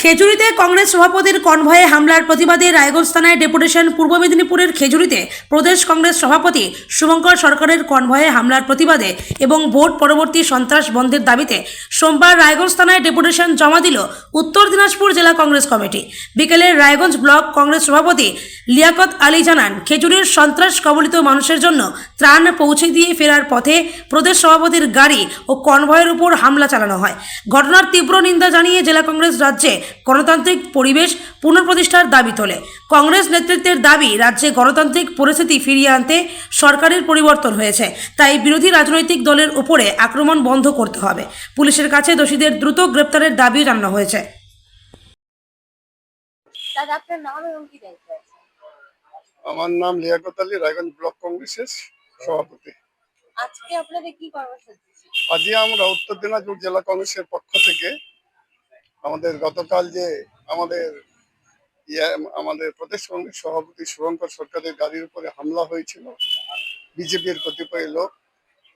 খেজুরিতে কংগ্রেস সভাপতির কনভয়ে হামলার প্রতিবাদে রায়গঞ্জ থানায় ডেপুটেশন। পূর্ব মেদিনীপুরের খেজুরিতে প্রদেশ কংগ্রেস সভাপতি শুভঙ্কর সরকারের কনভয়ে হামলার প্রতিবাদে এবং ভোট পরবর্তী সন্ত্রাস বন্ধের দাবিতে সোমবার রায়গঞ্জ থানায় ডেপুটেশন জমা দিল উত্তর দিনাজপুর জেলা কংগ্রেস কমিটি। বিকেলে রায়গঞ্জ ব্লক কংগ্রেস সভাপতি লিয়াকত আলী জানান, খেজুরির সন্ত্রাস কবলিত মানুষের জন্য ত্রাণ পৌঁছে দিয়ে ফেরার পথে প্রদেশ সভাপতির গাড়ি ও কনভয়ের উপর হামলা চালানো হয়। ঘটনার তীব্র নিন্দা জানিয়ে জেলা কংগ্রেস রাজ্যে গণতান্ত্রিক পরিবেশ পুনঃপ্রতিষ্ঠার দাবি তোলে। কংগ্রেস নেতৃত্বের দাবি, রাজ্যে গণতান্ত্রিক পরিস্থিতি ফিরিয়ে আনতে সরকারের পরিবর্তন হয়েছে, তাই বিরোধী রাজনৈতিক দলের উপরে আক্রমণ বন্ধ করতে হবে। পুলিশের কাছে দোষীদের দ্রুত গ্রেপ্তারের দাবিও জানানো হয়েছে। আমার নাম লিয়াকত আলী, রায়গঞ্জ ব্লক কংগ্রেসের সভাপতি। আজকে আপনাদের কি কর্মসূচি? আজকে আমরা উত্তর দিনাজপুর জেলা কংগ্রেসের পক্ষ থেকে আমাদের গতকাল যে আমাদের প্রদেশ কংগ্রেস সভাপতি শুভঙ্কর সরকারের গাড়ির উপরে হামলা হয়েছিল, বিজেপির কতিপয় লোক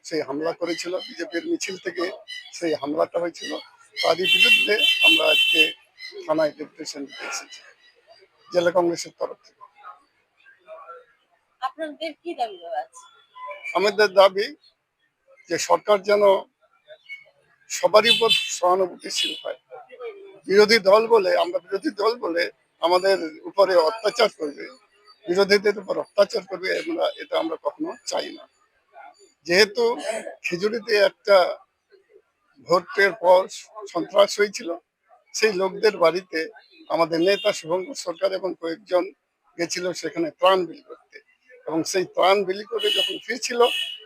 সেই হামলা করেছিল, বিজেপির মিছিল থেকে সেই হামলাটা হয়েছিল, তারই বিরুদ্ধে আমরা আজকে থানায় ডেপুটেশন দিতে এসেছি জেলা কংগ্রেসের তরফ থেকে। আপনাদের কি দাবি আছে? আমাদের দাবি যে সরকার যেন সবারই উপর সহানুভূতিশীল হয়। বিরোধী দল বলে আমাদের উপরে অত্যাচার করবে, বিরোধীদের উপর অত্যাচার করবে, এটা আমরা কখনো চাই না। যেহেতু খেজুরিতে একটা ভোটের পর সন্ত্রাস হয়েছিল, সেই লোকদের বাড়িতে আমাদের নেতা শুভঙ্কর সরকার এবং কয়েকজন গেছিল সেখানে ত্রাণ বিলি করতে, এবং সেই ত্রাণ বিলি করে যখন ফিরছিল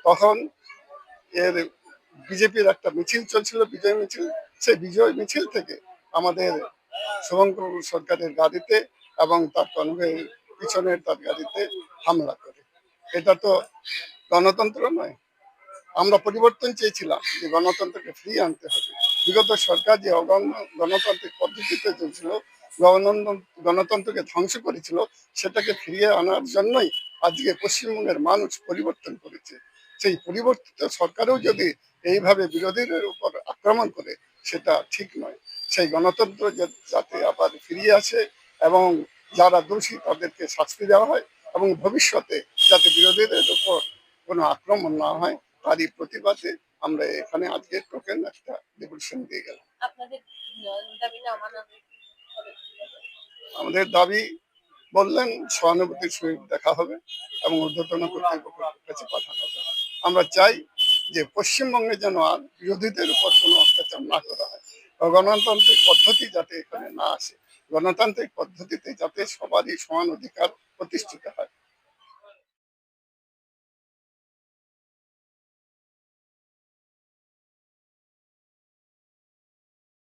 তখন এর বিজেপির একটা মিছিল চলছিল, বিজয় মিছিল। সেই বিজয় মিছিল থেকে আমাদের শুভঙ্কর সরকারের গাড়িতে এবং তার কনভয়ের পিছনের তার গাড়িতে হামলা করে। এটা তো গণতন্ত্র নয়। আমরা পরিবর্তন চেয়েছিলাম যে গণতন্ত্রকে ফিরিয়ে আনতে হবে। বিগত সরকার যে গণতান্ত্রিক পদ্ধতিতে চলছিল, গণতন্ত্রকে ধ্বংস করেছিল, সেটাকে ফিরিয়ে আনার জন্যই আজকে পশ্চিমবঙ্গের মানুষ পরিবর্তন করেছে। সেই পরিবর্তিত সরকারও যদি এইভাবে বিরোধীদের উপর আক্রমণ করে, সেটা ঠিক নয়। সেই গণতন্ত্র যাতে আবার ফিরিয়ে আসে এবং যারা দোষী তাদেরকে শাস্তি দেওয়া হয়, এবং ভবিষ্যতে যাতে বিরোধীদের উপর কোনো আক্রমণ না হয়, তারই প্রতিবাদে আমরা এখানে আজকে টোকেন একটা ডেপুটেশন দিয়ে গেলাম। আপনাদের দাবি না মানার আমাদের দাবি বললেন সহানুভূতির সহিত দেখা হবে এবং ঊর্ধ্বতন কর্তৃপক্ষের কাছে পাঠানো হবে। আমরা চাই যে পশ্চিমবঙ্গে যেন আর বিরোধীদের উপর কোনো অত্যাচার না করা হয়, গণতান্ত্রিক পদ্ধতি যাতে এখানে না আসে, গণতান্ত্রিক পদ্ধতিতে যাতে সবারই সমান অধিকার প্রতিষ্ঠিত হয়,